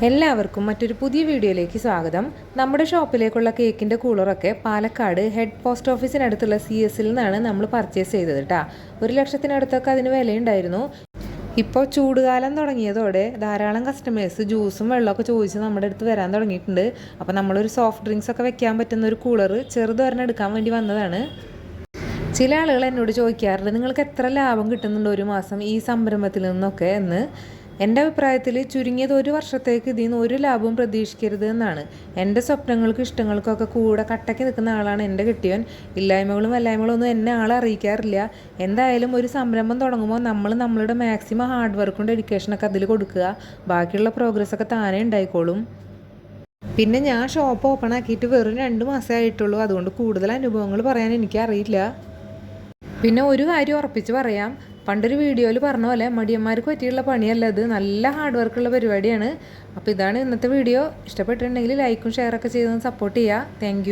എല്ലാവർക്കും മറ്റൊരു പുതിയ വീഡിയോയിലേക്ക് സ്വാഗതം. നമ്മുടെ ഷോപ്പിലേക്കുള്ള കേക്കിൻ്റെ കൂളറൊക്കെ പാലക്കാട് ഹെഡ് പോസ്റ്റ് ഓഫീസിനടുത്തുള്ള CS-ൽ നിന്നാണ് നമ്മൾ പർച്ചേസ് ചെയ്തത് കേട്ടോ. 1,00,000-അടുത്തൊക്കെ അതിന് വിലയുണ്ടായിരുന്നു. ഇപ്പോൾ ചൂടുകാലം തുടങ്ങിയതോടെ ധാരാളം കസ്റ്റമേഴ്സ് ജ്യൂസും വെള്ളമൊക്കെ ചോദിച്ച് നമ്മുടെ അടുത്ത് വരാൻ തുടങ്ങിയിട്ടുണ്ട്. അപ്പോൾ നമ്മളൊരു സോഫ്റ്റ് ഡ്രിങ്ക്സ് ഒക്കെ വെക്കാൻ പറ്റുന്ന ഒരു കൂളർ ചെറുതൊരെണ്ണം എടുക്കാൻ വേണ്ടി വന്നതാണ്. ചില ആളുകൾ എന്നോട് ചോദിക്കാറുണ്ട്, നിങ്ങൾക്ക് എത്ര ലാഭം കിട്ടുന്നുണ്ട് ഒരു മാസം ഈ സംരംഭത്തിൽ നിന്നൊക്കെ എന്ന്. എൻ്റെ അഭിപ്രായത്തിൽ ചുരുങ്ങിയത് 1 വർഷത്തേക്ക് ഇതിൽ നിന്ന് ഒരു ലാഭവും പ്രതീക്ഷിക്കരുത് എന്നാണ്. എൻ്റെ സ്വപ്നങ്ങൾക്കും ഇഷ്ടങ്ങൾക്കൊക്കെ കൂടെ കട്ടയ്ക്ക് നിൽക്കുന്ന ആളാണ് എൻ്റെ കെട്ടിയവൻ. ഇല്ലായ്മകളും വല്ലായ്മകളും ഒന്നും എന്നെ ആളെ അറിയിക്കാറില്ല. എന്തായാലും ഒരു സംരംഭം തുടങ്ങുമ്പോൾ നമ്മളുടെ മാക്സിമം ഹാർഡ് വർക്കും ഡെഡിക്കേഷനൊക്കെ അതിൽ കൊടുക്കുക. ബാക്കിയുള്ള പ്രോഗ്രസ്സൊക്കെ താനേ ഉണ്ടായിക്കോളും. പിന്നെ ഞാൻ ഷോപ്പ് ഓപ്പൺ ആക്കിയിട്ട് വെറും 2 മാസമേ ആയിട്ടുള്ളൂ. അതുകൊണ്ട് കൂടുതൽ അനുഭവങ്ങൾ പറയാൻ എനിക്കറിയില്ല. പിന്നെ ഒരു കാര്യം ഉറപ്പിച്ച് പറയാം, പണ്ടൊരു വീഡിയോയിൽ പറഞ്ഞ പോലെ മടിയന്മാർക്ക് പറ്റിയുള്ള പണിയല്ല, ഇത് നല്ല ഹാർഡ് വർക്കുള്ള പരിപാടിയാണ്. അപ്പോൾ ഇതാണ് ഇന്നത്തെ വീഡിയോ. ഇഷ്ടപ്പെട്ടിട്ടുണ്ടെങ്കിൽ ലൈക്കും ഷെയറൊക്കെ ചെയ്തൊന്ന് സപ്പോർട്ട് ചെയ്യുക. താങ്ക്